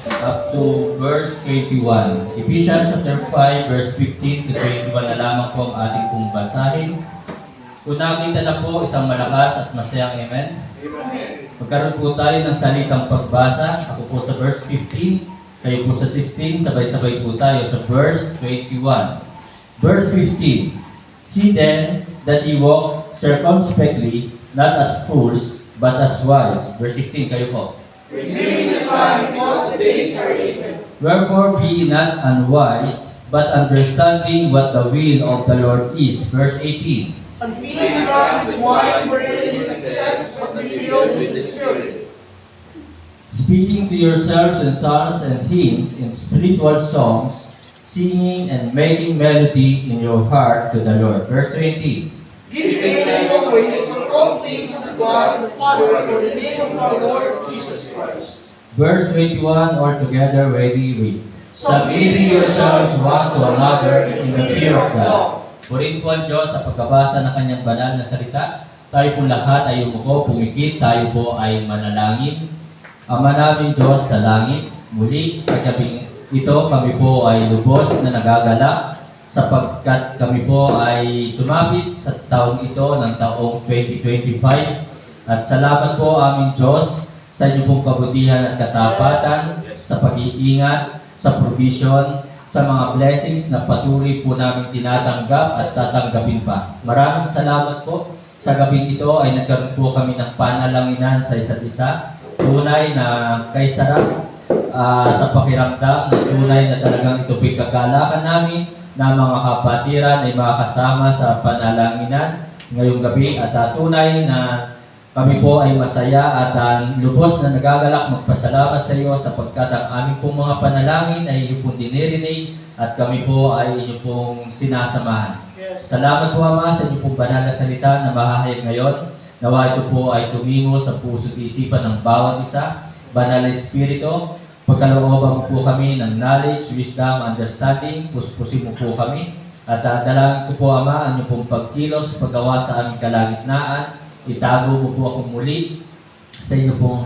up to verse 21. Ephesians chapter 5, verse 15 to 21 na lamang po ang ating pong basahin. Kung nakita na po isang malakas at masayang amen. Magkaroon po tayo ng salitang pagbasa. Ako po sa verse 15, kayo po sa 16, sabay-sabay po tayo sa verse 21. Verse 15, see then that ye walk circumspectly, not as fools, but as wise. Verse 16, kayo po. Redeeming the time, because the days are evil. Wherefore be ye not unwise, but understanding what the will of the Lord is. Verse 18. And being drunk with wine wherein is excess, but be filled with the Spirit. Speaking to yourselves in psalms and hymns, in spiritual songs, singing and making melody in your heart to the Lord. Verse 20. Give thanks always for all things to God the Father for the name of our Lord Jesus Christ. Verse 21, all together, ready, read. Submitting yourselves one to another in the fear of God. Purihin po ang Diyos sa pagkabasa ng kanyang banal na salita. Tayo po lahat ay umuko, pumikit, tayo po ay manalangin. Ama namin Diyos sa langit, muli sa gabing ito kami po ay lubos na nagagala sapagkat kami po ay sumapit sa taong ito ng taong 2025. At salamat po aming Diyos sa inyong pong kabutihan at katapatan, sa pag-iingat, sa provision, sa mga blessings na patuloy po namin tinatanggap at tatanggapin pa. Maraming salamat po. Sa gabing ito ay nagkaroon po kami ng panalanginan sa isa't isa. Tunay na kay sarap sa pakiramdam, na tunay na talagang ito po'y kagalakan namin na mga kapatiran ay makakasama sa panalanginan ngayong gabi at tunay na kami po ay masaya at lubos na nagagalak magpasalamat sa iyo sapagkat ang aming pong mga panalangin ay iyo pong dinirinig at kami po ay iyo pong sinasamahan. Salamat po Ama sa iyo pong banal na salita na mahahayag ngayon. Nawa ito po ay tumingo sa puso't isipan ng bawat isa. Banal na Espiritu, pagkalooban mo po kami ng knowledge, wisdom, understanding, puspusin mo po kami. At dalangin ko po Ama ang iyo pong pagkilos, paggawa sa aming kalagitnaan. Itago mo po ako muli sa inyo pong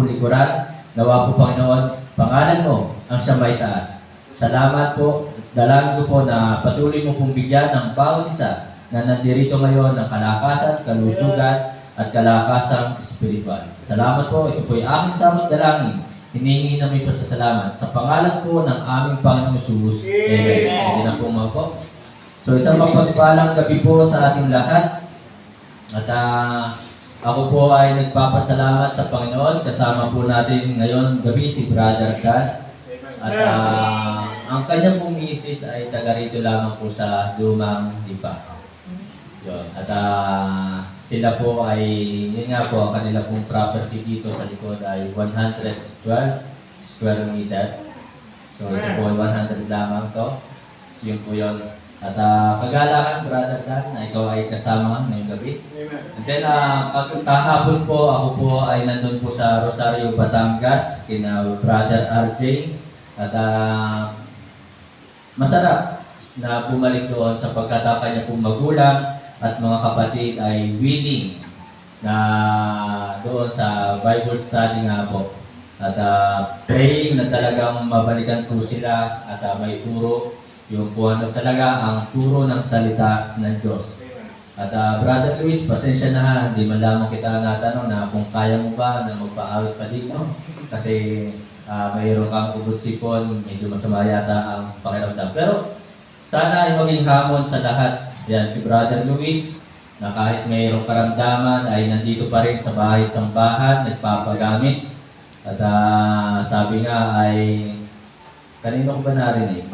likuran. Nawa po Panginoon, pangalan mo ang siyang may taas. Salamat po. Dalangin ko po na patuloy mo pong bigyan ng bawat isa na nandirito ngayon ng kalakasan, kalusugan, at kalakasang espiritual. Salamat po. Ito po ay aking samot dalangin. Hinihingi namin po sa salamat. Sa pangalan po ng aming Panginoong Jesus. Amen. Hindi na po mga po. So isang mapagpalang gabi po sa ating lahat. At ako po ay nagpapasalamat sa Panginoon. Kasama po natin ngayon gabi si Brother Dan. At ang kanyang pong misis ay taga rito lamang po sa Lumang Lipa. Yun. At sila po ay, yun nga po, ang kanila pong property dito sa likod ay 112 square meter. So ito po ay 100 lamang to. So yun po yun. At kagalakan, Brother Dan, na ikaw ay kasama ngayong gabi. And then, kahapon po, ako po ay nandun po sa Rosario, Batangas, kina Brother RJ. At masarap na bumalik doon sapagkat ang kanya pong magulang at mga kapatid ay willing na doon sa Bible study nga po. At praying na talagang mabalikan po sila at may turo yung po ano talaga ang turo ng salita ng Diyos. At Brother Luis, pasensya na, hindi man lamang kita natanong na kung kaya mo ba na magpaawit pa dito. Kasi mayroon kang ubod sipon, medyo masama yata ang pakiramdam. Pero sana ay maging hamon sa lahat. Yan, si Brother Luis, na kahit mayroong karamdaman ay nandito pa rin sa bahay-sambahan, nagpapagamit. At sabi nga ay, kanino ko ba narinig?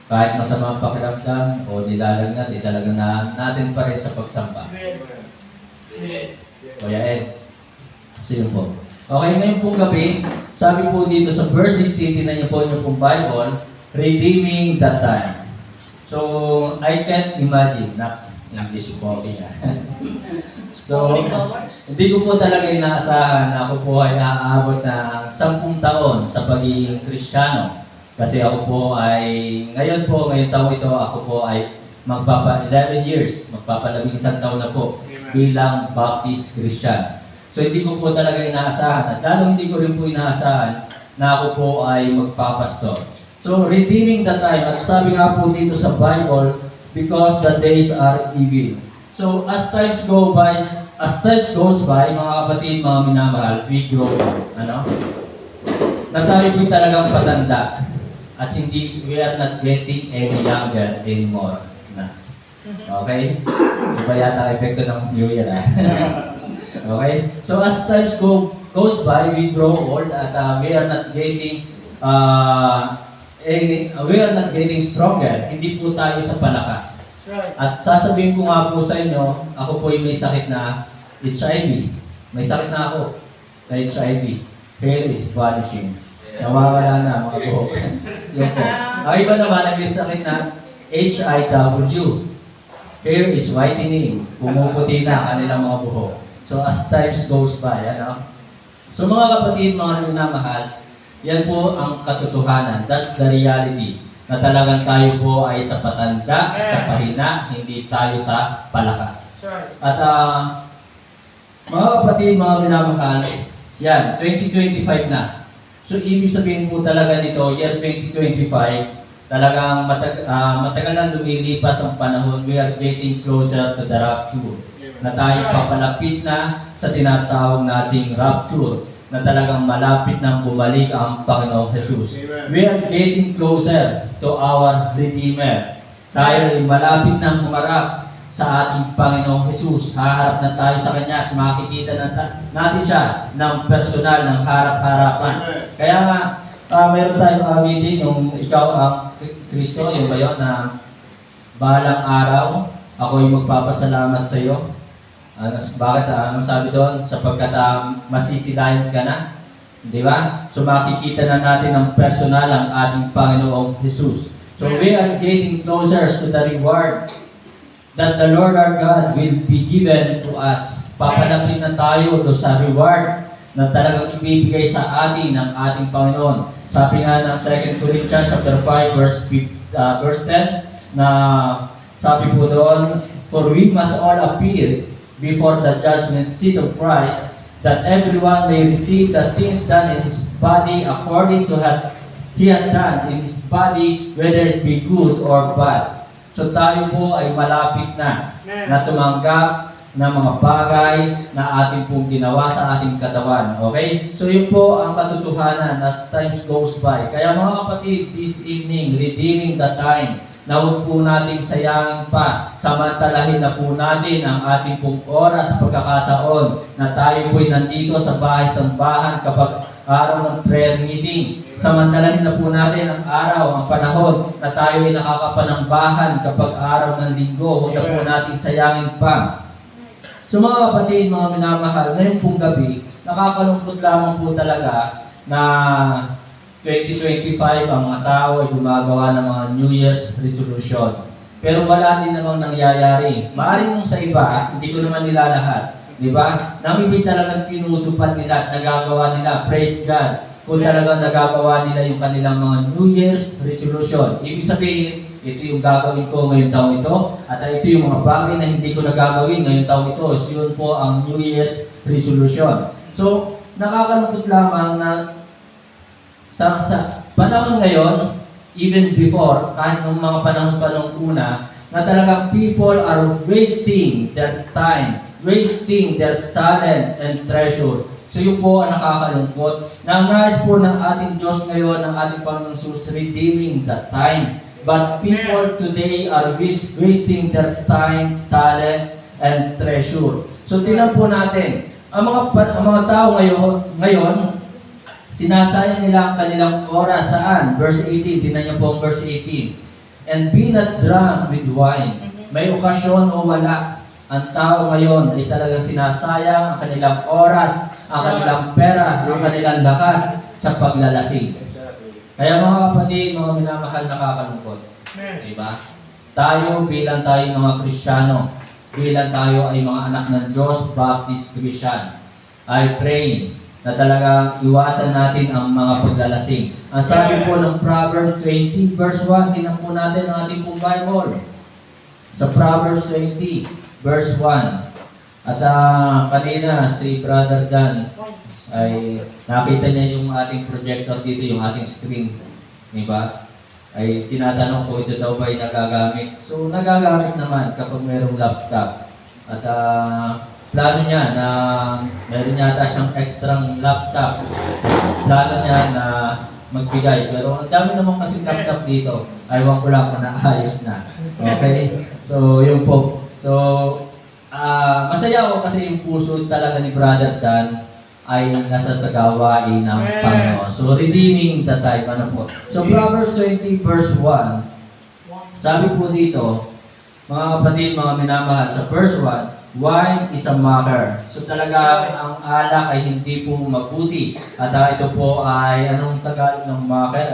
Kahit masama ang pakiramdam o nilalagnat, talagang natin pa rin sa pagsamba. Kuya Ed. Sino po? Okay, ngayon pong gabi, sabi po dito sa verse 16, tinan niyo po yung pong Bible, redeeming the time. So, I can't imagine, next English po niya. So, hindi ko po talaga inaasahan na ako po ay naaabot ng 10 taon sa pagiging Kristiyano. Kasi ako po ay, ngayong taong ito, ako po ay magpapa 11 years, magpapalabing 1 taon na po bilang Baptist Christian. So hindi ko po talaga inaasahan at lalo hindi ko rin po inaasahan na ako po ay magpapastor. So redeeming the time, at sabi nga po dito sa Bible, because the days are evil. So as times goes by, mga kapatid, mga minamahal, we grow up. Na tayo po talagang patanda at we are not getting any younger anymore. Okay? Iba yata ang epekto ng New Year. Okay? So as times goes by, we grow old at we are not getting stronger. Hindi po tayo sa palakas. Right. At sasabihin ko nga po sa inyo, ako po ay may sakit na HIV. May sakit na ako na HIV. Hair is vanishing. Nawawala na mga buhok. Yun po. Ang iba naman ang may sakit na HIW. Hair is whitening. Pumuputi na kanilang mga buhok. So as times goes by, So mga kapatid, mga minamahal, yan po ang katotohanan. That's the reality. Na talagang tayo po ay sa patanda, sa pahina, hindi tayo sa palakas. That's right. At mga kapatid, mga minamahal, yan, 2025 na. So ibig sabihin po talaga nito, year 2025, talagang matagal na lumilipas ang panahon. We are getting closer to the rapture. Na tayo papalapit na sa tinatawag nating rapture, na talagang malapit nang bumalik ang Panginoong Jesus. We are getting closer to our Redeemer. Tayo ay malapit nang humarap sa ating Panginoong Jesus. Haharap na tayo sa Kanya at makikita natin siya ng personal, ng harap-harapan. Kaya nga, mayroon tayong awitin yung ikaw ang Kristo, yung ba yun, na balang araw, ako yung magpapasalamat sa iyo. Bakit? Anong sabi doon? Sapagkat masisilayan ka na. Di ba? So makikita na natin ng personal ang ating Panginoong Jesus. So we are getting closer to the reward that the Lord our God will be given to us. Papalapit na tayo do sa reward na talagang ibibigay sa atin ng ating Panginoon. Sabi nga ng 2 Corinthians chapter 5 verse 10 na sabi po doon, for we must all appear before the judgment seat of Christ, that everyone may receive the things done in his body according to what he has done in his body, whether it be good or bad. So tayo po ay malapit na tumanggap ng mga bagay na ating pong ginawa sa ating katawan. Okay? So yun po ang katotohanan as times goes by. Kaya mga kapatid, this evening, redeeming the time, na huwag po nating sayangin pa, samantalahin na po natin ang ating pong oras, pagkakataon, na tayo po'y nandito sa bahay-sambahan kapag araw ng prayer meeting. Samantalahin na po natin ang araw, ang panahon, na tayo ay nakakapanambahan kapag araw ng linggo. Huwag na po natin sayangin pa. So mga kapatid, mga minamahal, ngayon pong gabi, nakakalungkot lamang po talaga na 2025, ang mga tao ay gumagawa ng mga New Year's resolution. Pero wala din namang nangyayari. Maaaring yung sa iba, hindi ko naman nila lahat. Di ba? Nang hindi talagang tinutupad nila at nagagawa nila, praise God, kung talagang nagagawa nila yung kanilang mga New Year's resolution. Ibig sabihin, ito yung gagawin ko ngayong taong ito, at ito yung mga bagay na hindi ko nagagawin ngayong taong ito. So yun po ang New Year's resolution. So, nakakalungkot lamang na sa panahon ngayon, even before, kahit ng mga panahon pa nung una, na talagang people are wasting their time, wasting their talent and treasure. So yun po ang nakakalungkot. Nangais po ng ating Diyos ngayon, ng ating Panginoon Jesus, redeeming the time. But people today are wasting their time, talent, and treasure. So tingnan po natin, ang mga tao ngayon, sinasayang nila ang kanilang oras saan? Verse 18, tingnan niyo po ang verse 18. And be not drunk with wine. May okasyon o wala. Ang tao ngayon ay talagang sinasayang ang kanilang oras, ang kanilang pera, ang kanilang lakas sa paglalasing. Kaya mga kapatid, mga minamahal, nakakalungkot. Diba? Tayo bilang tayo mga Kristiyano, bilang tayo ay mga anak ng Diyos, Baptist Christian, I pray na talagang iwasan natin ang mga paglalasing. Ang sabi po ng Proverbs 20 verse 1, tingnan po natin ang ating pong Bible. Sa Proverbs 20 verse 1, At kanina si Brother Dan ay nakita niya yung ating projector dito, yung ating screen. Di ba? Ay tinatanong ko ito daw ba ay nagagamit. So nagagamit naman kapag mayroong laptop. At plano niya na meron yata siyang extrang laptop. Plano niya na magbigay. Pero ang dami naman kasi laptop dito. Aywan ko lang kung naayos na. Okay? So yun po. So masaya ako kasi yung puso talaga ni Brother Dan ay nasa sa gawain ng Panginoon. So, redeeming the time. Ano po? So, Proverbs 20 verse 1, sabi po dito, mga kapatid, mga minamahal, sa verse 1, wine is a mocker. So, talaga ang alak ay hindi po mabuti. At ito po ay, anong Tagalog ng mocker?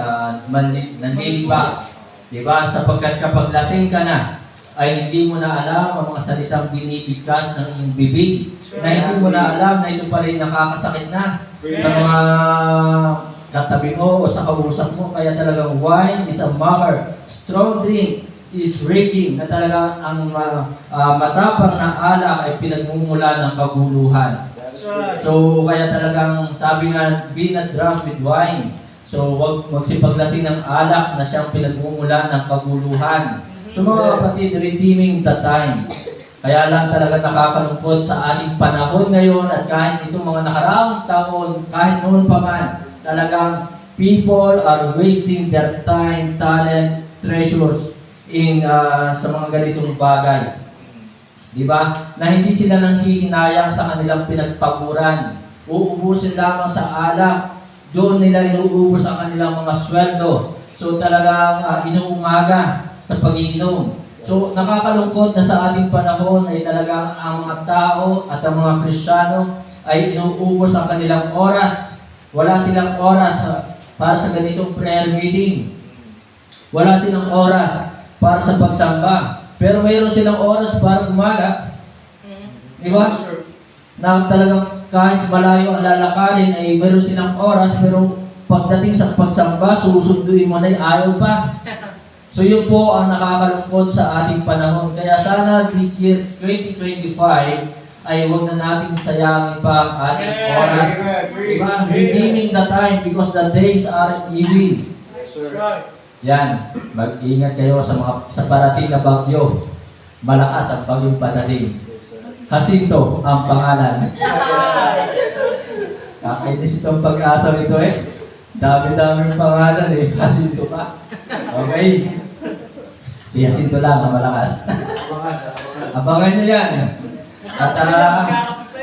Nanlilipa. Diba? Sapagkat kapag lasing ka na, ay hindi mo na alam ang mga salitang binibigkas ng iyong bibig, na hindi mo na alam na ito pala ay nakakasakit na sa mga katabi mo o sa kausap mo. Kaya talagang wine is a mocker, strong drink is raging, na talagang ang matapang na alak ay pinagmumula ng kaguluhan. So kaya talagang sabi nga, be not drunk with wine. So wag magsipaglasing ng alak na siyang pinagmumula ng kaguluhan. So mga kapatid, redeeming the time. Kaya lang talaga nakakalungkot sa ating panahon ngayon at kahit itong mga nakaraang taon, kahit noon pa man, talagang people are wasting their time, talent, treasures in sa mga ganitong bagay. Di ba? Na hindi sila nanghihinayang sa kanilang pinagpaguran. Uubusin lamang sa alak. Doon nila inuubos ang kanilang mga sweldo. So talagang inuumaga sa pag-iinom. So nakakalungkot na sa ating panahon ay talagang ang mga tao at ang mga Kristiyano ay inuubos ang kanilang oras. Wala silang oras para sa ganitong prayer meeting. Wala silang oras para sa pagsamba. Pero mayroon silang oras para umaga. Di ba? Na talagang kahit malayo ang lalakarin ay mayroon silang oras, pero pagdating sa pagsamba, susunduin mo na ayaw pa. So yun po ang nakakalungkot sa ating panahon. Kaya sana this year, 2025, ay huwag na nating sayangin pa ang ating oras. Diba? Redeeming the time because the days are evil. Yan. Mag-ingat kayo sa parating na bagyo. Malakas ang bagyong padating. Jacinto ang pangalan. Kakainis itong pag-asa nito eh. Dami-daming pangalan eh. Jacinto pa. Okay. Si Jacinto lang ang malakas. Abangan nyo yan. At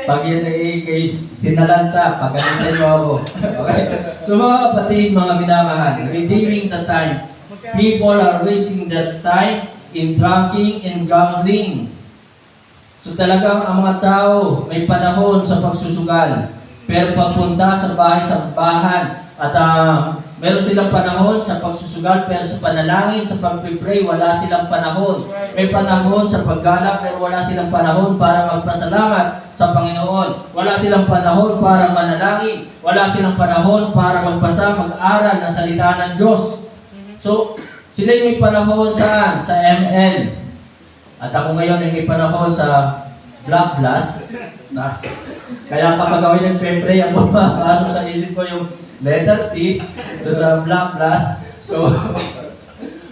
pag yun ay kay Sinalanta, pagkanitan nyo ako. Okay? So mga kapatid, mga minamahal, redeeming the time. People are wasting their time in drinking and gambling. So talagang ang mga tao may panahon sa pagsusugal. Pero pagpunta sa bahay-sambahan at meron silang panahon sa pagsusugal, pero sa panalangin, sa pag-pray, wala silang panahon. May panahon sa paggalak, pero wala silang panahon para magpasalamat sa Panginoon. Wala silang panahon para manalangin. Wala silang panahon para magbasa, mag-aral ng salita ng Diyos. So, sila may panahon saan? Sa ML. At ako ngayon ay may panahon sa Black Blast. Kaya kapag ako yung pray, ang pumapasok sa isip ko yung letter T, ito sa Black Blast. So,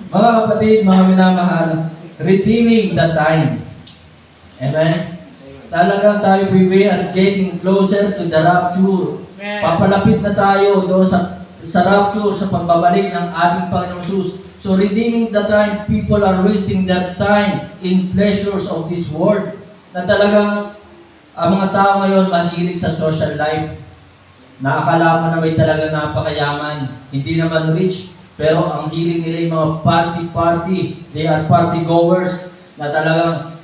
mga kapatid, mga minamahal, redeeming the time. Amen? Talagang tayo, we are getting closer to the rapture. Papalapit na tayo doon sa rapture, sa pagbabalik ng ating Panginoong Jesus. So, redeeming the time, people are wasting their time in pleasures of this world. Na talagang ang mga tao ngayon mahilig sa social life. Naakala mo na may talagang napakayaman. Hindi naman rich, pero ang hiling nila yung mga party-party. They are party goers na talagang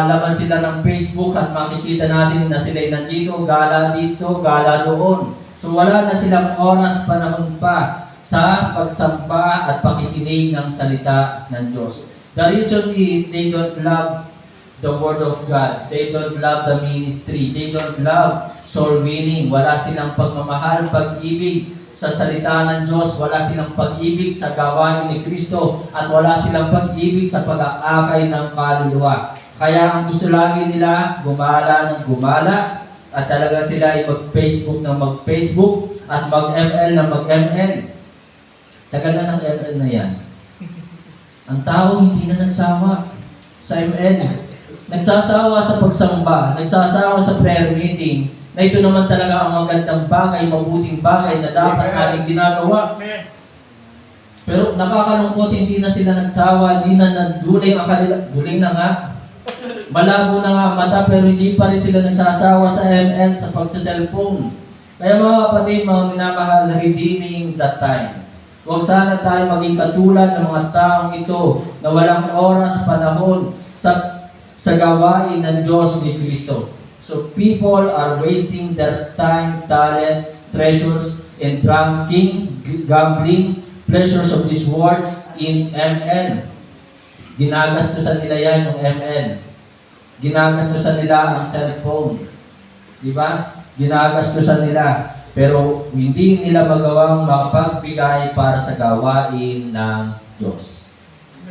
laban sila ng Facebook at makikita natin na sila'y nandito, gala dito, gala doon. So wala na silang oras, panahon pa sa pagsamba at pakikinig ng salita ng Diyos. The reason is they don't love the Word of God. They don't love the ministry. They don't love soul winning. Wala silang pagmamahal, pag-ibig sa salita ng Diyos. Wala silang pag-ibig sa gawain ni Kristo. At wala silang pag-ibig sa pag-aakay ng kaluluwa. Kaya ang gusto lagi nila, gumala ng gumala, at talaga sila ay mag-Facebook ng mag-Facebook, at mag-ML ng mag-ML. Tagal na ng ML na yan. Ang tao hindi na nagsawa sa ML. Nagsasawa sa pagsamba, nagsasawa sa prayer meeting, na ito naman talaga ang magandang bagay, mabuting bagay na dapat natin ginagawa. Pero nakakalungkot, hindi na sila nagsawa, hindi na naduling ang kanila, duling na nga. Malabo na nga ang mata, pero hindi pa rin sila nagsasawa sa ML, sa pagsa-cellphone. Kaya mga kapatid, mga minamahal, redeeming that time. Huwag sana tayo maging katulad ng mga taong ito na walang oras, panahon sa gawain ng Diyos ni Kristo. So people are wasting their time, talent, treasures, in drinking, gambling, pleasures of this world in ML. Ginagastusan nila yan yung ML. Ginagastusan nila ang cellphone. Diba? Ginagastusan nila. Pero hindi nila magawang makapagbigay para sa gawain ng Diyos.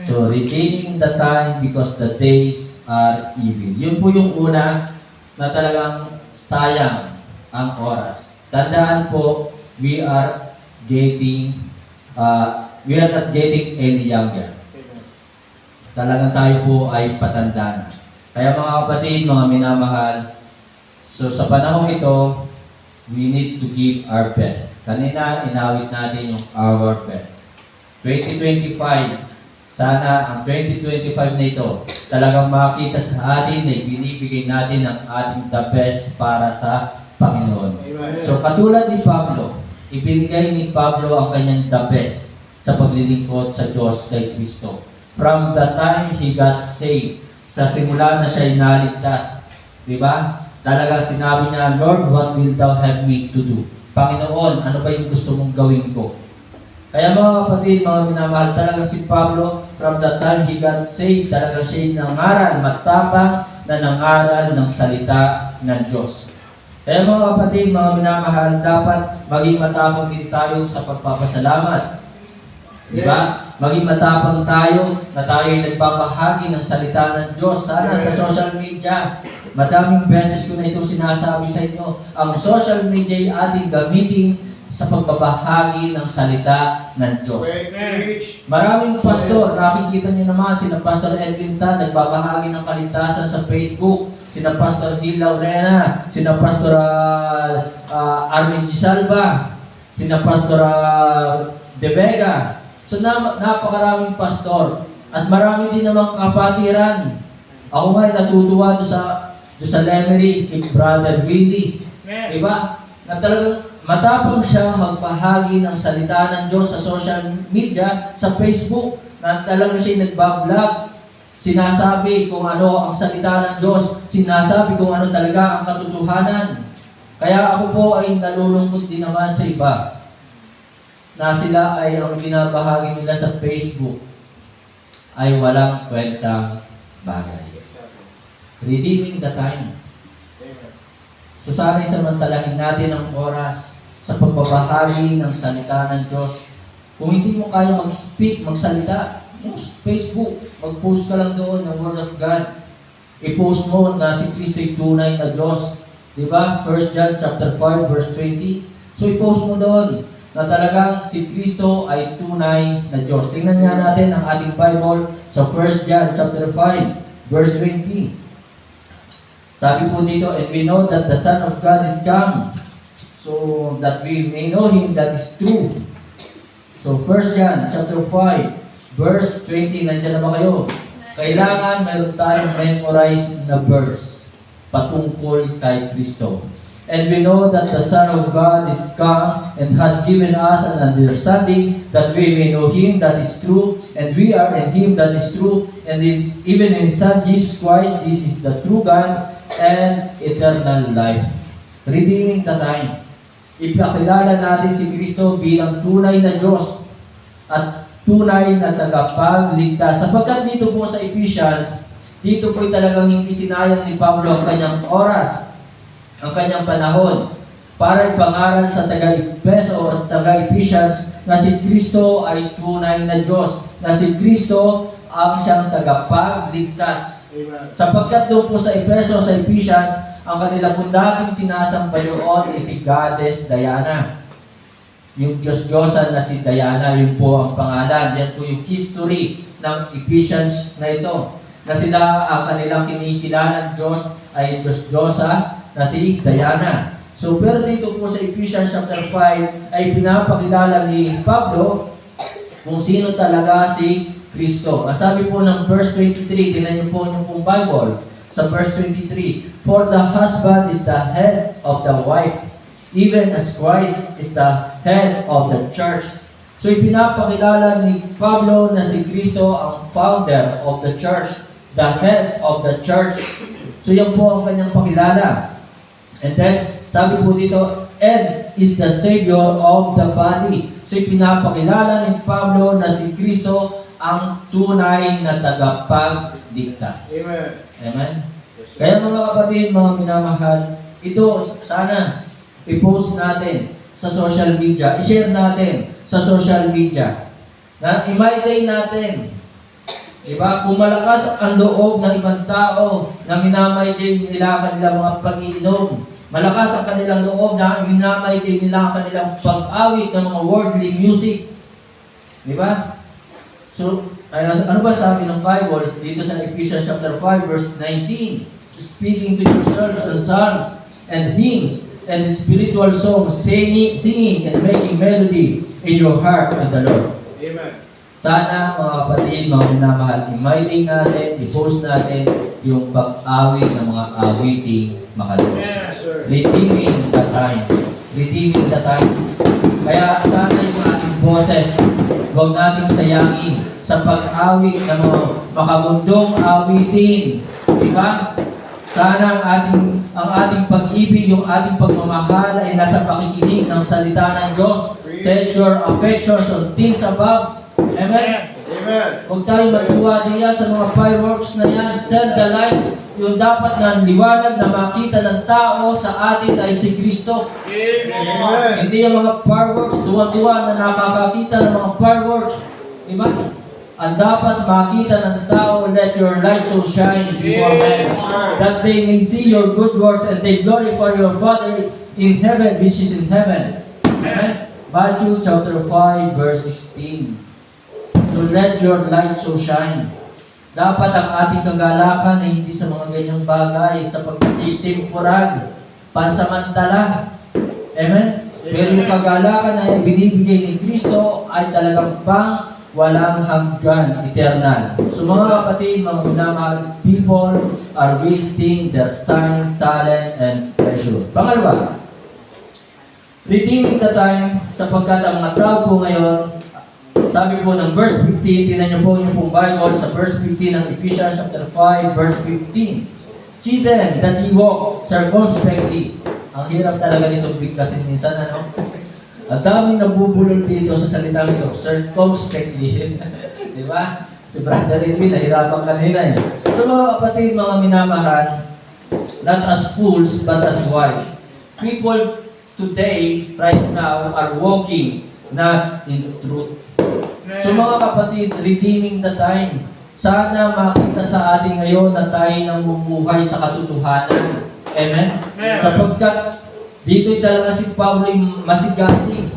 So, redeeming the time because the days are evil. Yun po yung una na talagang sayang ang oras. Tandaan po, we are not getting any younger. Talagang tayo po ay patanda na. Kaya mga kapatid, mga minamahal, so sa panahon ito, we need to give our best. Kanina, inawit natin yung our best. 2025, sana ang 2025 na ito, talagang makita sa atin na binibigay natin ang ating the best para sa Panginoon. So katulad ni Pablo, ibinigay ni Pablo ang kanyang the best sa paglilingkod sa Diyos kay Kristo. From the time he got saved, sa simula na siya naligtas, di ba? Talaga sinabi niya, Lord, what will thou have me to do? Panginoon, ano ba yung gusto mong gawin ko? Kaya mga kapatid, mga minamahal, talaga si Pablo, from the time he got saved, talaga siya nangaral, matapang na nangaral ng salita ng Diyos. Kaya mga kapatid, mga minamahal, dapat maging matapang din tayo sa pagpapasalamat. Di ba? Maging matapang tayo na tayo ay nagbabahagi ng salita ng Diyos. Sana sa social media, madaming beses ko na ito sinasabi sa inyo, ang social media ay ating gamitin sa pagbabahagi ng salita ng Diyos. Maraming pastor, nakikita niyo naman, sina Pastor Edwin Tan, nagbabahagi ng kaligtasan sa Facebook, sina Pastor Gil Laurena, sina Pastor Armin Gisalba, sina Pastor De Vega. So napakaraming pastor at marami din namang kapatiran. Ako nga natutuwa doon sa Lemery, kay Brother Willie. Diba? Na talagang matapang siya magbahagi ng salita ng Diyos sa social media, sa Facebook, na talagang siya nagbablog. Sinasabi kung ano ang salita ng Diyos, sinasabi kung ano talaga ang katotohanan. Kaya ako po ay nalulungkot din naman sa iba na sila ay ang binabahagi nila sa Facebook ay walang kwentang bagay. Redeeming the time. So sana'y samantalahin natin ang oras sa pagbabahagi ng salita ng Diyos. Kung hindi mo kaya mag-speak, magsalita, Facebook, mag-post ka lang doon ng Word of God. I-post mo na si Kristo ay tunay na Diyos. Diba? 1 John chapter 5 verse 20. So i-post mo doon na talagang si Kristo ay tunay na Diyos. Tingnan nga natin ang ating Bible sa 1 John chapter 5, verse 20. Sabi po dito, and we know that the Son of God is come, so that we may know Him that is true. So 1 John chapter 5, verse 20, nandiyan na ba kayo? Kailangan mayroon tayong memorize na verse patungkol kay Kristo. And we know that the Son of God is come and hath given us an understanding that we may know Him that is true, and we are in Him that is true, and even in Son Jesus Christ, this is the true God and eternal life. Redeeming the time. Ipakilala natin si Kristo bilang tunay na Diyos at tunay na tagapagligtas. Sapagkat dito po sa Ephesians, dito po talagang hindi sinayang ni Pablo ang kanyang oras, ang kanyang panahon para ipangaral sa taga-Efeso o taga-Ephesians na si Kristo ay tunay na Diyos, na si Kristo ang siyang tagapagligtas. Amen. Sapagkat doon po sa Efeso, sa Ephesians, ang kanila po dating sinasamba noon ay si Goddess Diana. Yung Diyos-Diyosan na si Diana, yun po ang pangalan. Yan po yung history ng Ephesians na ito. Na sila, ang kanilang kinikilalang Diyos ay Diyos-Diyosa na si Diana. So, pero dito po sa Ephesians chapter 5 ay pinapakilala ni Pablo kung sino talaga si Kristo. Ang sabi po ng verse 23, tingnan niyo po yung pong Bible. Sa verse 23, "For the husband is the head of the wife, even as Christ is the head of the church." So ipinapakilala ni Pablo na si Kristo ang founder of the church, the head of the church. So yan po ang kanyang pakilala. And then, sabi po dito, "And is the Savior of the body." So ipinapakilala ni Pablo na si Kristo ang tunay na tagapagligtas. Amen. Amen? Kaya mga kapatid, mga minamahal, ito sana i-post natin sa social media, i-share natin sa social media, na i-maintain natin. Diba? Kung malakas ang loob ng ibang tao na minamaintain nila kanilang mga pag-iinom, malakas ang kanilang loob na minamaintain nila kanilang pag-awit ng mga worldly music. Diba? So, ano ba sabi ng Bible dito sa Ephesians chapter 5 verse 19? "Speaking to yourselves and psalms and hymns and spiritual songs, singing and making melody in your heart to the Lord." Amen. Sana mga kapatid, mga minamahal, i-maintain natin, i-post natin yung pag-awit ng mga awiting makadiyos. Yes, sir. Redeeming the time. Redeeming the time. Kaya sana yung ating boses, huwag nating sayangin sa pag-awit ng mga makamundong awitin. Diba? Sana ang ating pag-ibig, yung ating pagmamahal ay nasa pakikinig ng salita ng Diyos. Set your affections on things above. Amen? Amen. Huwag tayo matuwa diyan sa mga fireworks na yan. Set the light. Yung dapat na liwanag na makita ng tao sa atin ay si Kristo. Amen. Hindi yung mga fireworks, tuwa-tuwa na nakakakita ng mga fireworks. Diba? Ang dapat makita ng tao, "Let your light so shine before men, that they may see your good works and they glorify your Father in heaven, which is in heaven." Amen? Matthew chapter 5, verse 16. So let your light so shine. Dapat ang ating kagalakan ay hindi sa mga ganyang bagay, sa pagtitimporag, pansamantala. Amen? Pero yung kagalakan na binibigay ni Kristo ay talagang pang walang hanggan, eternal. So mga kapatid, mga minamahal, people are wasting their time, talent, and treasure. Pangalawa, redeeming the time, sapagkat ang mga tao po ngayon, sabi po ng verse 15, tinan niyo po yung pong Bible sa verse 15 ng Ephesians chapter 5, verse 15. "See then that ye walk circumspectly." Ang hirap talaga nitong bigkasin minsan, ano? Ang daming nabubulol dito sa salitang ito, circumspectly. Di ba? Si Brother Edwin, nahirapan kanina eh. So mga kapatid, mga minamahal, not as fools, but as wise. People today, right now, are walking not in the truth. So mga kapatid, redeeming the time. Sana makita sa atin ngayon na tayo namumuhay sa katotohanan. Amen? Sapagkat dito talaga si Pablo masigasi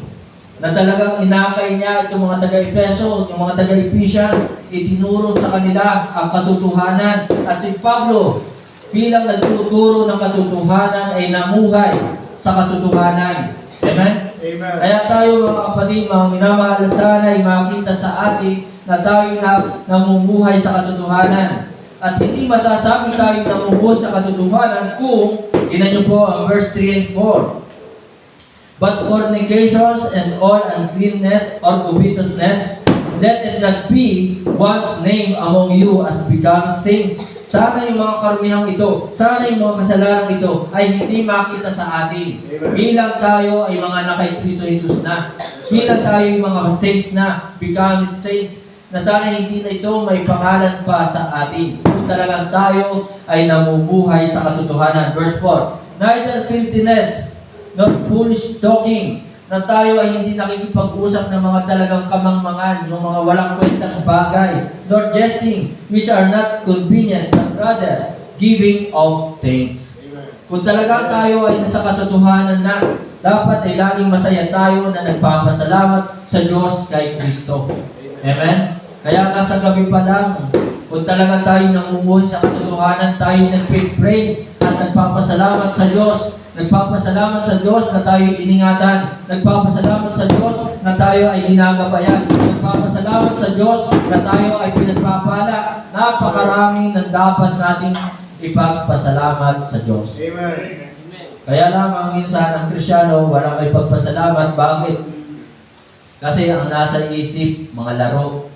na talagang inakay niya itong mga taga-Efeso, yung mga taga-Ephesians, itinuro sa kanila ang katotohanan. At si Pablo, bilang nagtuturo ng katotohanan, ay namuhay sa katotohanan. Amen? Amen. Kaya tayo mga kapatid, mga minamahal, sana ay makita sa atin na tayo na namumuhay sa katotohanan. At hindi masasabi tayo namumuhay sa katotohanan kung, tingnan niyo po ang verse 3 and 4. "But fornications and all uncleanness or covetousness, let it not be once named among you as becoming saints." Sana yung mga karumihang ito, sana yung mga kasalanan ito ay hindi makita sa atin. Bilang tayo ay mga anak kay Kristo Jesus na. Bilang tayo yung mga saints na, becoming saints, na sana hindi na ito may pangalan pa sa atin. Kung talagang tayo ay namumuhay sa katotohanan. Verse 4, "Neither filthiness, nor foolish talking, na tayo ay hindi nakikipag-usap ng mga talagang kamangmangan, yung mga walang kwentang bagay, nor jesting, which are not convenient, but rather giving of thanks. Kung talagang tayo ay nasa katotohanan na, dapat ay laging masaya tayo na nagpapasalamat sa Diyos kay Kristo. Amen? Kaya nga sa gabi pa lang, kung talagang tayo namumuhay sa katotohanan, tayo nagpipray at nagpapasalamat sa Diyos. Nagpapasalamat sa Diyos na tayo iningatan. Nagpapasalamat sa Diyos na tayo ay ginagabayan. Nagpapasalamat sa Diyos na tayo ay pinagpapala. Napakaraming na dapat nating ipagpasalamat sa Diyos. Amen. Kaya lamang minsan ang Kristyano walang may pagpasalamat. Bakit? Kasi ang nasa isip, mga laro.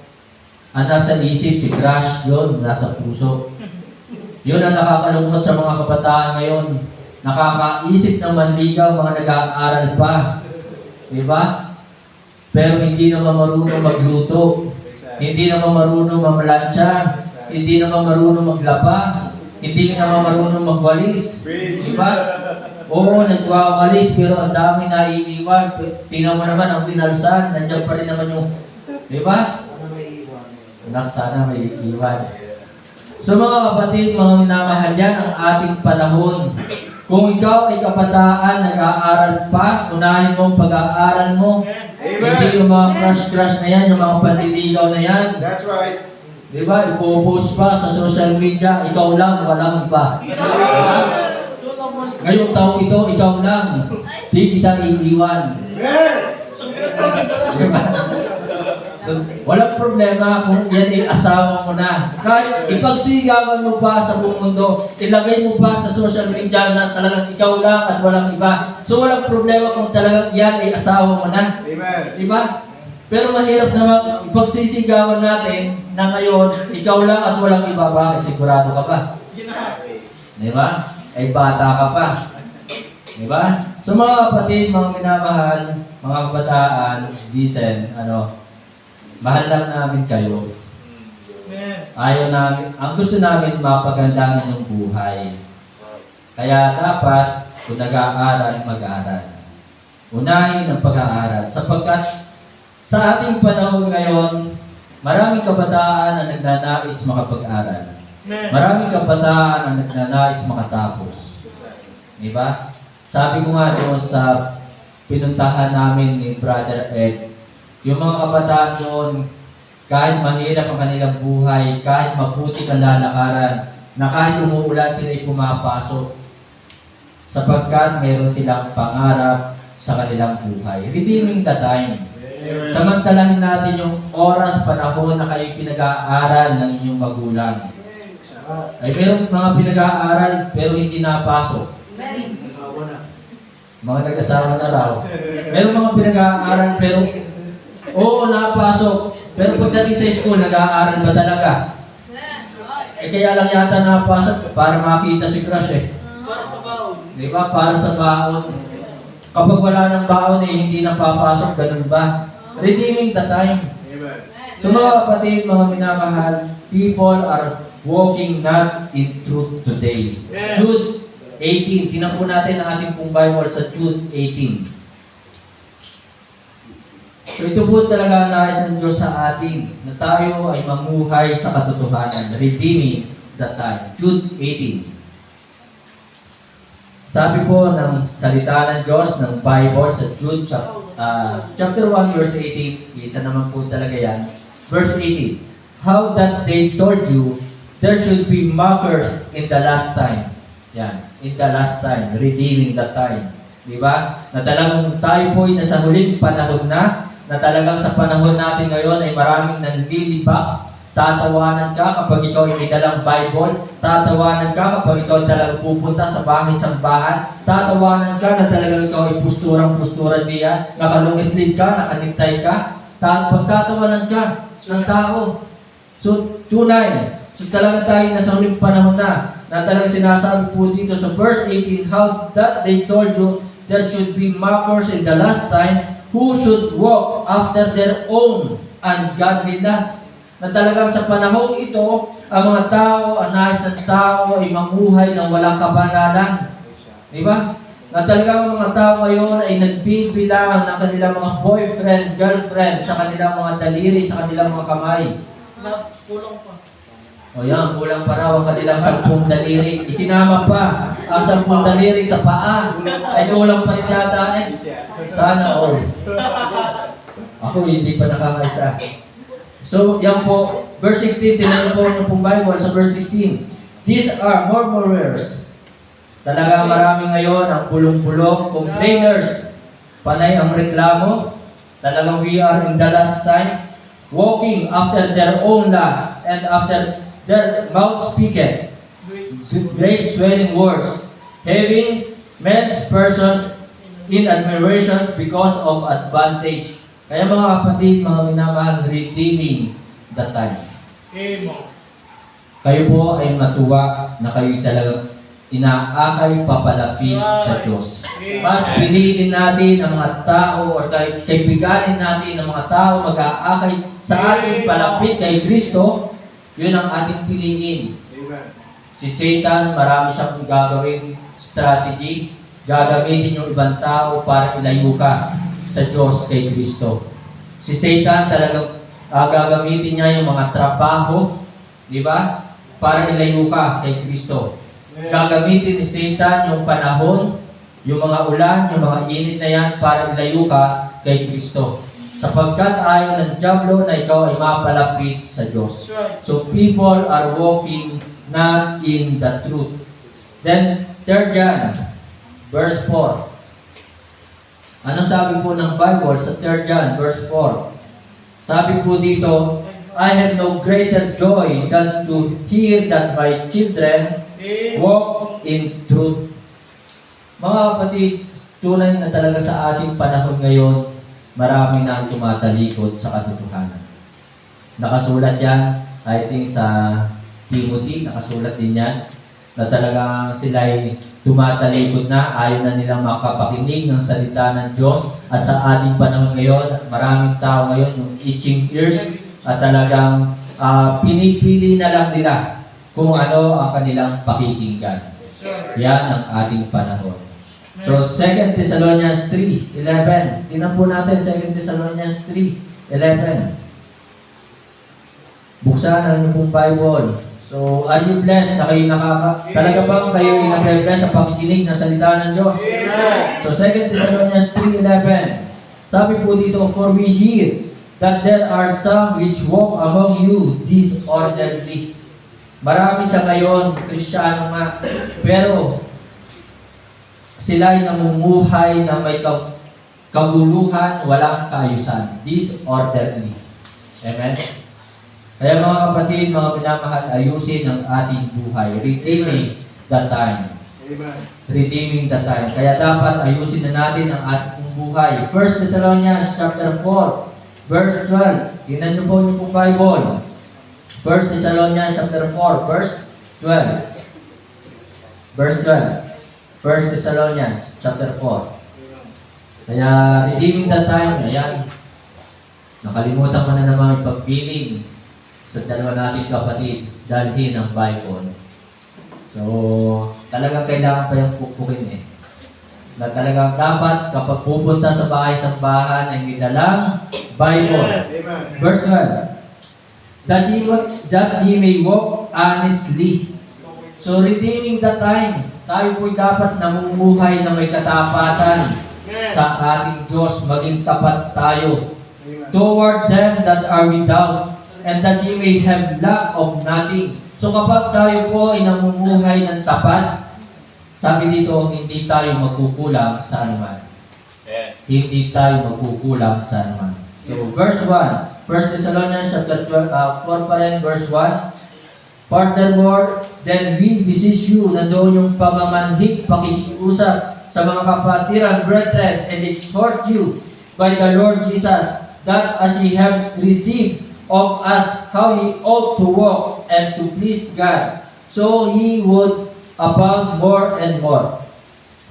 Ang nasa isip, si crush, yun, nasa puso. Yun ang nakakalungkot sa mga kabataan ngayon. Nakakaisip ng manligaw, mga nag-aaral pa. Diba? Pero hindi naman marunong magluto. Hindi naman marunong mamlansya. Hindi naman marunong maglaba. Hindi naman marunong magwalis. Diba? Oo, nagwawalis, pero ang dami naiiwan. Tingnan mo naman ang winalsan, nandiyan pa rin naman yung, diba? Anak, sana may iwan. So mga kapatid, mga minamahal, yan ang ating panahon. Kung ikaw ay kabataan, nag-aaral pa, unahin mo ang pag-aaral mo. Hindi yung mga crush-crush na yan, yung mga panliligaw na yan. That's right. Diba? Ipopost pa sa social media, ikaw lang, walang iba. Ngayong taong ito, ikaw lang. Di kita iiwan. Diba? So, walang problema kung yan ay asawa mo na. Kahit ipagsigawan mo pa sa buong mundo, ilagay mo pa sa social media na talagang ikaw lang at walang iba. So walang problema kung talagang yan ay asawa mo na. Amen. Diba? Pero mahirap naman ipagsisigawan natin na ngayon, ikaw lang at walang iba. Bakit? Sigurado ka pa. Diba? Ay bata ka pa. Diba? So mga kapatid, mga minamahal, mga kabataan, listen, mahal lang namin kayo. Ayaw namin, ang gusto namin mapagandahan yung buhay. Kaya dapat, kung nag-aaral, mag-aaral. Unahin ang pag-aaral. Sapagkat sa ating panahon ngayon, maraming kabataan na nagnanais makapag-aral. Maraming kabataan na nagnanais makatapos. Diba? Sabi ko nga doon sa pinuntahan namin ni Brother Ed, yung mga kabataan doon, kahit mahirap ang kanilang buhay, kahit maputi ang lalakaran, na kahit umuulan sila ay pumapasok, sapagkat meron silang pangarap sa kanilang buhay. Redeeming the time. Samantalahin natin yung oras, panahon na kayo pinag-aaral ng inyong magulang. Ay meron mga pinag-aaral pero hindi napasok. Mga nag-asawa na raw. Meron mga pinag-aaral pero oo, napasok. Pero pagdating sa school, nag-aaral ba talaga? Kaya lang yata napasok para makita si crush eh. Para sa baon. Di ba? Para sa baon. Kapag wala ng baon eh, hindi napapasok. Ganun ba? Redeeming the time. Amen. So mga kapatid, mga minamahal, people are walking not in truth today. Jude 18. Tingnan po natin ang ating pong Bible sa Jude 18. So ito po talaga ang nais ng Diyos sa atin, na tayo ay mamuhay sa katotohanan, redeeming the time. Jude 18. Sabi po ng salita ng Diyos, ng Bible sa Jude chapter 1 verse 18, isa naman po talaga yan. Verse 18, how that they told you there should be mockers in the last time. Yan, in the last time, redeeming the time. Diba? Na talagang tayo po ay nasa huling panahon na talagang sa panahon natin ngayon ay maraming nanlilibak. Tatawanan ka kapag ikaw ay may dalang Bible. Tatawanan ka kapag ikaw ay talagang pupunta sa bahay-sambahan. Tatawanan ka na talagang ikaw ay pusturang-pustura diyan. Nakalungislig ka, nakanigtay ka. Pagtatawanan ka ng tao. So, tunay. So, talaga tayo nasa huling panahon na talagang sinasabi po dito sa verse 18, how that they told you there should be mockers in the last time who should walk after their own ungodliness. Na talagang sa panahong ito, ang mga tao, ang nais ng tao ay mamuhay ng walang kabanalan. Diba? na talagang mga tao ngayon ay nagbibilang ng kanilang mga boyfriend, girlfriend sa kanilang mga daliri, sa kanilang mga kamay. Kulang pa. O yan, kulang pa raw ang kanilang 10 daliri. Isinama pa ang 10 daliri sa paa. Ay kulang pa rin yata eh. Sana all. Ako hindi pa nakakaisa. So, yan po. Verse 16, tinanong po yung pong Bible sa verse 16. These are murmurers. Talaga marami ngayon ang pulong-pulong, complainers. Panay ang reklamo. Talagang we are in the last time. Walking after their own lust and after their mouth speaketh great swelling words, having men's persons in admirations because of advantage. Kaya mga kapatid, mga minamahal, redeeming the time. Amen. Kayo po ay matuwa na kayo talagang inaakay papalapit sa Diyos. Mas piliin natin ang mga tao o kaibiganin natin ang mga tao mag-aakay sa ating palapit kay Kristo, yun ang ating piliin. Si Satan, marami siyang gagawin strategy, gagamitin yung ibang tao para ilayo ka sa Diyos kay Kristo. Si Satan talagang gagamitin niya yung mga trabaho, di ba? Para ilayo ka kay Kristo. Gagamitin ni Satan yung panahon, yung mga ulan, yung mga init na yan para ilayo ka kay Kristo. Sapagkat ayaw ng diablo na ikaw ay mapalapit sa Diyos. So people are walking not in the truth. Then, 3 John, verse 4. Ano sabi po ng Bible sa 3 John, verse 4? Sabi po dito, I have no greater joy than to hear that my children walk in truth. Mga kapatid, tunay na talaga sa ating panahon ngayon, marami na ang tumatalikod sa katotohanan. Nakasulat yan, I think sa Timothy, nakasulat din yan, na talagang sila ay tumatalikod na, ayaw na nilang makapakinig ng salita ng Diyos. At sa ating panahon ngayon, maraming tao ngayon yung itching ears at talagang pinipili na lang nila kung ano ang kanilang pakikinggan. Yan ang ating panahon. So, 2 Thessalonians 3:11. Tingnan po natin 2 Thessalonians 3:11. Buksan ang inyong pong Bible. So, are you blessed na kayo talaga bang kayo inabre-bless sa pakikinig ng salita ng Diyos? So, 2 Thessalonians 3:11. Sabi po dito, for we hear that there are some which walk among you disorderly. Marami sa ngayon, Kristiyano nga, pero sila ay namumuhay na may kaguluhan, walang kaayusan. Disorderly. Amen? Kaya mga kapatid, mga minamahal, ayusin ang ating buhay. Redeeming the time. Amen. Redeeming the time. Kaya dapat ayusin na natin ang ating buhay. 1 Thessalonians chapter 4, verse 12. Tingnan niyo po yung Bible. 1 Thessalonians chapter 4, verse 12. Verse 12. 1 Thessalonians chapter 4. Kaya redeeming the time, ayan. Nakalimutan ko na namang ipagpiling sa dalawa nating kapatid, dalhin ang Bible. So, talagang kailangan pa yung pupukin eh. Na talagang dapat kapag pupunta sa bahay-sambahan ay may dalang Bible. Amen. Verse 12. That ye may walk honestly. So, redeeming the time. Tayo po'y dapat namumuhay na may katapatan sa ating Diyos. Maging tapat tayo toward them that are without, and that ye may have lack of nothing. So kapag tayo po ay namumuhay ng tapat, sabi dito, hindi tayo magkukulang sa anuman. Hindi tayo magkukulang sa anuman. So verse 1, 1 Thessalonians chapter 4 pa rin, verse 1. Furthermore, then we beseech you na doon yung pamamanhig, pakikiusap sa mga kapatiran, brethren, and exhort you by the Lord Jesus, that as ye have received of us how ye ought to walk and to please God, so ye would abound more and more.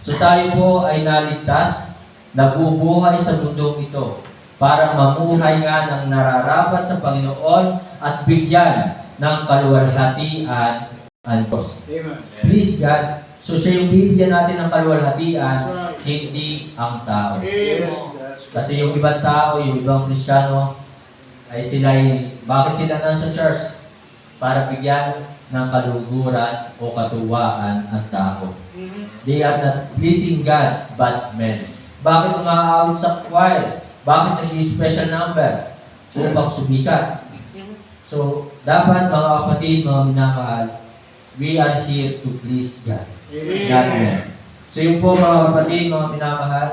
So tayo po ay naligtas, nabubuhay sa mundong ito, para mamuhay nga ng nararapat sa Panginoon at bigyan ng kaluwalhatian ang Diyos. Amen. Please God. So siya yung bibigyan natin ng kaluwalhatian, hindi ang tao. Kasi yung ibang tao, yung ibang Kristiyano, ay bakit sila nasa church? Para bigyan ng kaluguran o katuwaan ang tao. They are not pleasing God, but men. Bakit umaawit sa choir? Bakit nag-special number? Upang sumikat. So, dapat mga kapatid, mga minamahal, we are here to please God. Not men. So, yung po mga kapatid, mga minamahal,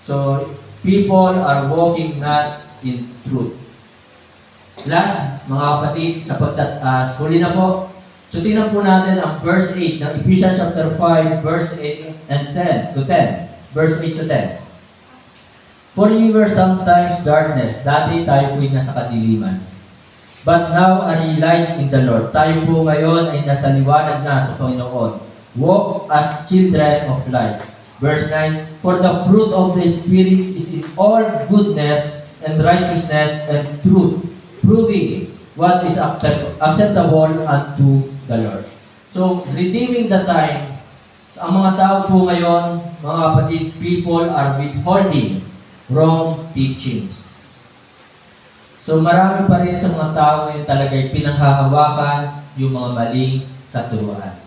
so, people are walking not in truth. Last, mga kapatid, huli na po. So, tingnan po natin ang verse 8 ng Ephesians chapter 5, verse 8 and 10 to 10. Verse 8 to 10. For you were sometimes darkness. Dati tayo po'y nasa kadiliman. But now are ye light in the Lord. Tayo po ngayon ay nasa liwanag na sa Panginoon. Walk as children of light. Verse 9, for the fruit of the Spirit is in all goodness and righteousness and truth, proving what is acceptable unto the Lord. So, redeeming the time, ang mga tao po ngayon, mga kapatid, people are withholding wrong teachings. So, marami pa rin sa mga tao ngayon talaga'y pinanghahawakan yung mga maling katuruan.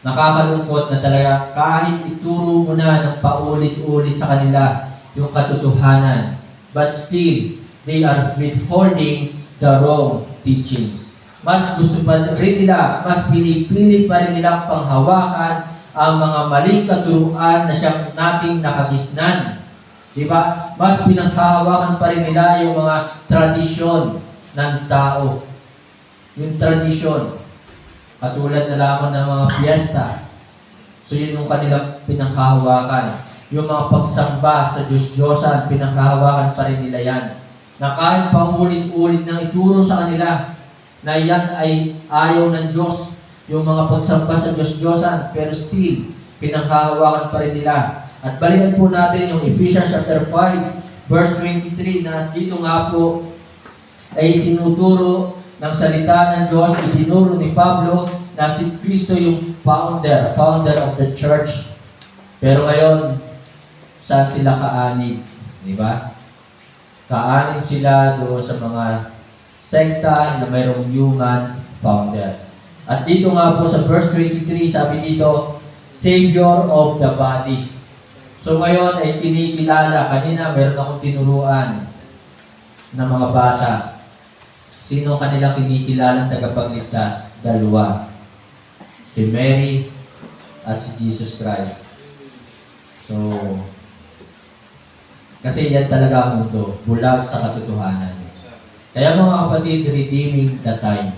Nakakalungkot na talaga kahit ituro mo na ng paulit-ulit sa kanila yung katotohanan, but still, they are withholding the wrong teachings. Mas gusto pa rin nila, mas pinipilit pa rin nilang panghawakan ang mga maling katuruan na siyang nating nakagisnan. Diba? Mas pinanghahawakan pa rin nila yung mga tradisyon ng tao. Yung tradisyon. Katulad na lamang ng mga piyesta. So yun yung kanilang pinanghahawakan. Yung mga pagsamba sa Diyos-Diyosan, pinanghahawakan pa rin nila yan. Na kahit paulit-ulit nang ituro sa kanila na yan ay ayaw ng Diyos, yung mga pagsamba sa Diyos-Diyosan, pero still, pinanghahawakan pa rin nila. At balikan po natin yung Ephesians chapter 5, verse 23, na dito nga po ay tinuturo ng salita ng Diyos, itinuro ni Pablo na si Kristo yung founder of the church. Pero ngayon, saan sila kaanib? Di ba? Kaanib sila doon sa mga sekta na mayroong human founder. At dito nga po sa verse 23, sabi dito, Savior of the body. So ngayon ay kinikilala, kanina meron akong tinuruan ng mga bata. Sino kanilang kinikilalang tagapagligtas? Dalawa. Si Mary at si Jesus Christ. So, kasi yan talaga ang mundo, bulag sa katotohanan. Kaya mga kapatid, redeeming the time.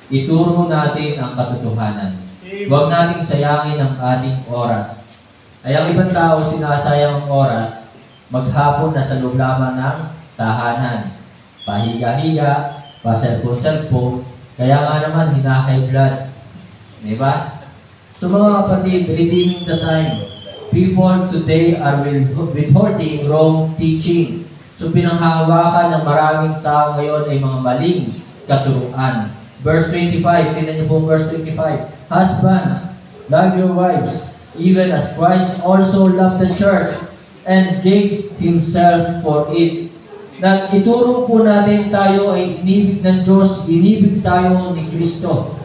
Ituro natin ang katotohanan. Huwag nating sayangin ang ating oras. Ay ang ibang tao sinasayang ang oras, maghapon na sa loob lamang ng tahanan. Pahiga-higa, pa-cellphone, kaya nga naman hinahigh blood. Diba? So mga kapatid, redeeming the time. People today are withholding wrong teaching. So pinanghahawakan ng maraming tao ngayon ay mga maling katuruan. Verse 25, tingnan niyo po verse 25. Husbands, love your wives, even as Christ also loved the church and gave Himself for it. Na ituro po natin tayo ay inibig ng Diyos, inibig tayo ni Kristo.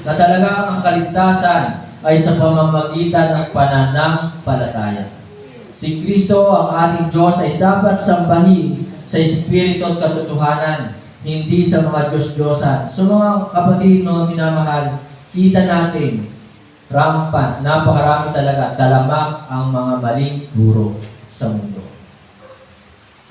Na talaga ang kaligtasan ay sa pamamagitan ng pananampalataya. Si Kristo, ang ating Diyos, ay dapat sambahin sa Espiritu at katotohanan, hindi sa mga Diyos-Diyosan. So mga kapatid, mga minamahal, kita natin, rampant, napakarami talaga, talamak ang mga maling turo sa mundo.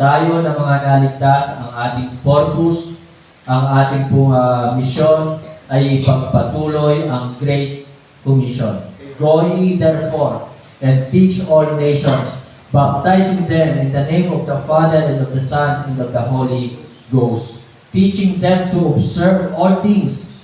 Tayo na mga naligtas, ang ating purpose, ang ating pong misyon ay pagpatuloy ang Great Commission. Go ye therefore and teach all nations, baptizing them in the name of the Father and of the Son and of the Holy Ghost, teaching them to observe all things.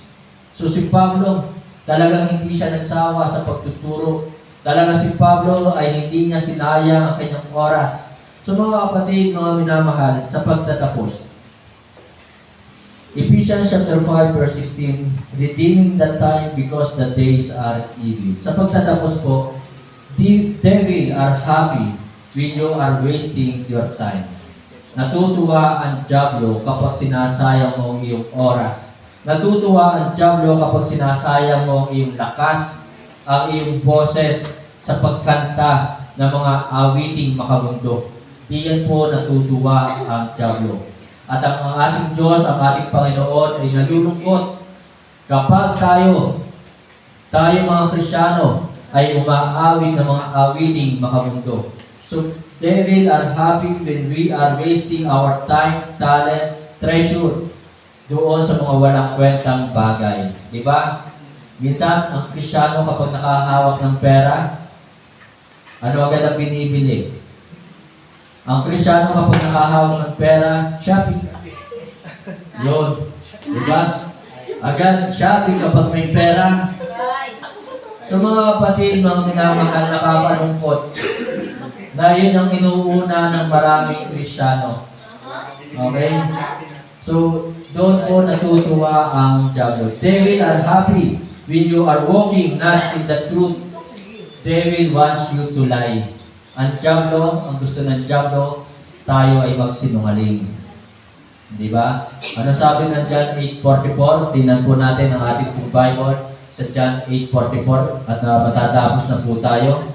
So si Pablo, talagang hindi siya nagsawa sa pagtuturo. Talagang si Pablo ay hindi niya sinayang ang kanyang oras. So mga kapatid, mga minamahal, sa pagtatapos, Ephesians chapter 5 verse 16, redeeming the time because the days are evil. Sa pagtatapos po, the devil are happy when you are wasting your time. Natutuwa ang dyablo kapag sinasayang mo ang iyong oras. Natutuwa ang dyablo kapag sinasayang mo ang iyong lakas, ang iyong boses sa pagkanta ng mga awiting makamundo. Diyan po natutuwa ang dyablo. At ang ating Diyos, ang ating Panginoon ay nalulungkot kapag tayo mga Kristiyano ay umaawit ng mga awiting makamundo. So, devil are happy when we are wasting our time, talent, treasure doon sa mga walang kwentang bagay. Diba? Minsan, ang Kristiyano kapag nakahawak ng pera, ano agad ang binibili? Ang Kristiyano kapag nakahawak ng pera, shopping. Yun. Diba? Agad shopping kapag may pera. So mga kapatid, mga minamahal, nakakalungkot na yun ang inuuna ng maraming Kristiyano. Okay? So, doon po natutuwa ang dyablo. Devil are happy when you are walking not in the truth. Devil wants you to lie. Ang dyablo, ang gusto ng dyablo, tayo ay magsinungaling. Di ba? Ano sabi ng John 8:44? Tingnan po natin ang ating pong Bible sa John 8:44 at matatapos na po tayo.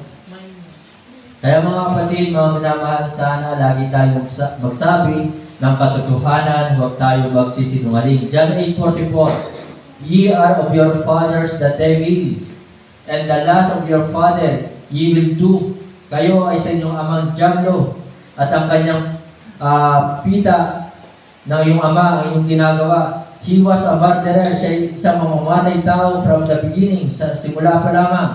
Kaya mga kapatid, mga minamahal, sana lagi tayo magsabi ng katotohanan, huwag tayo magsisinungaling. John 8:44, ye are of your fathers the devil, and the lust of your father ye will do. Kayo ay sa inyong amang dyablo, at ang kanyang pita ng iyong ama ang iyong ginagawa. He was a murderer, siya ay isang mamamatay tao from the beginning, sa simula pa lamang,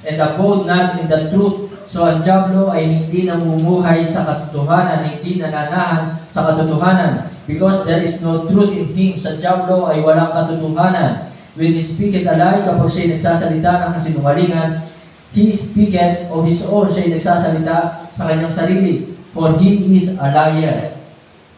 and abode not in the truth. So ang dyablo ay hindi namumuhay sa katotohanan, hindi nananahan sa katotohanan, because there is no truth in him. Sa dyablo ay walang katotohanan. When he speaketh a lie, kapag siya nagsasalita ng kasinungalingan, he speaketh of his own, siya nagsasalita sa kanyang sarili, for he is a liar.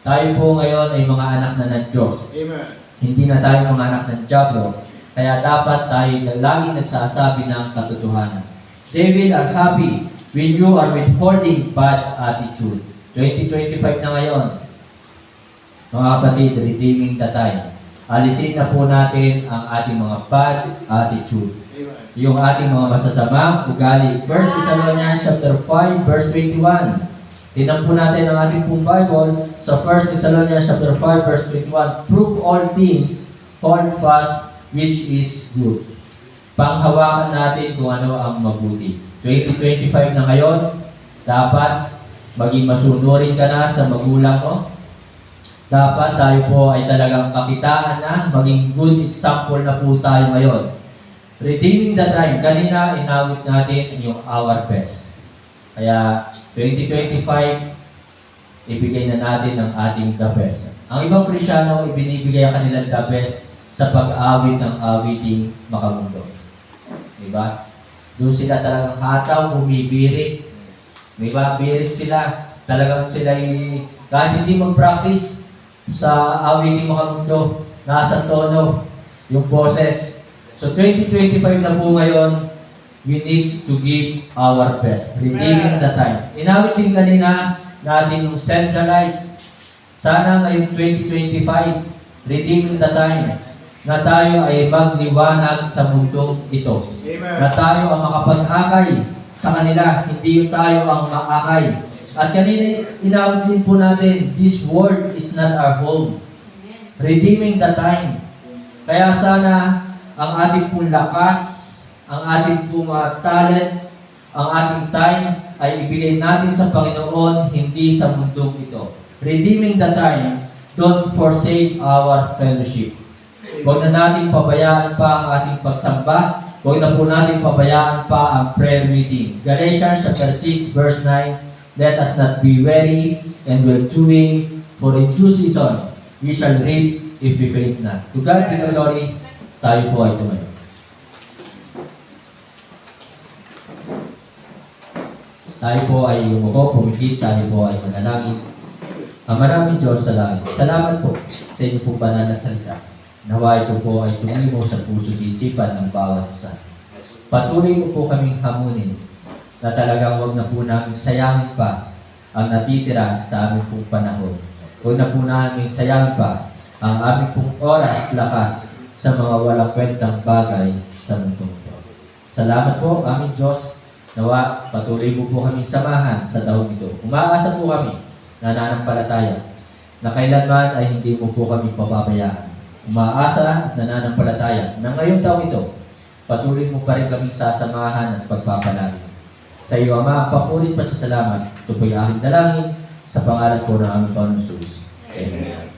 Tayo po ngayon ay mga anak na ng Diyos. Amen. Hindi na tayo mga anak ng dyablo. Kaya dapat tayo lagi nagsasabi ng katotohanan. Devil are happy when you are withholding bad attitude. 2025 na ngayon. Mga kapatid, redeeming the time. Alisin na po natin ang ating mga bad attitude. Amen. Yung ating mga masasamang ugali. 1 Thessalonians chapter 5 verse 21. Tingnan po natin ang ating pong Bible sa 1 Thessalonians chapter 5 verse 21. Prove all things, hold fast which is good. Panghawakan natin kung ano ang mabuti. 2025 na ngayon, dapat maging masunurin ka na sa magulang mo. Dapat tayo po ay talagang kakitaan na, maging good example na po tayo ngayon. Redeeming the time. Kanina, inawit natin yung our best. Kaya, 2025, ibigay na natin ang ating the best. Ang ibang Kristiyano, ibinibigay ang kanilang the best sa pag-awit ng awiting makamundo. Diba? Doon sila talagang hataw, bumibirit. Diba? Birit sila. Talagang sila kahit hindi mag-practice sa awiting makamundo, nasa tono yung boses. So 2025 na po ngayon, we need to give our best. Redeeming the time. Inawit din kanina natin yung send the light. Sana ngayong 2025, redeeming the time, na tayo ay magliwanag sa mundong ito. Amen. Na tayo ang makapag-akay sa kanila, hindi yung tayo ang maakay. At kanina, inawit din po natin, this world is not our home. Redeeming the time. Kaya sana, ang ating pong lakas, ang ating pong talent, ang ating time, ay ibigay natin sa Panginoon, hindi sa mundong ito. Redeeming the time, don't forsake our fellowship. Huwag na natin pabayaan pa ang ating pagsamba. Huwag na po natin pabayaan pa ang prayer meeting. Galatians chapter 6 verse 9, let us not be weary and well doing, for in due season we shall reap if we faint not. To God be the glory. Tayo po ay tumayo. Tayo po ay umupo, pumikit, tayo po ay manalangin. Maraming Diyos sa langit, salamat po sa inyo pong banal na salita. Nawa ito po ay tumimo sa puso at isipan ng bawat isa. Patuloy mo po kaming hamunin na talagang wag na po namin sayangin pa ang natitira sa aming pong panahon. Huwag na po namin sayangin pa ang aming pong oras, lakas sa mga walang kwentang bagay sa mundo ito. Salamat po, aming Diyos. Nawa, patuloy mo po kaming samahan sa taong ito. Umaasa po kami na nananampalataya na kailanman ay hindi mo po kami pababayaan. Umaasa at nananampalataya na ngayong taong ito, patuloy mo pa rin kaming sasamahan at pagpapalagi. Sa iyo, Ama, ang papurit pa sa salamat. Ito po'y aking dalangin sa pangalan ko ng aming Panginoon Jesus. Amen.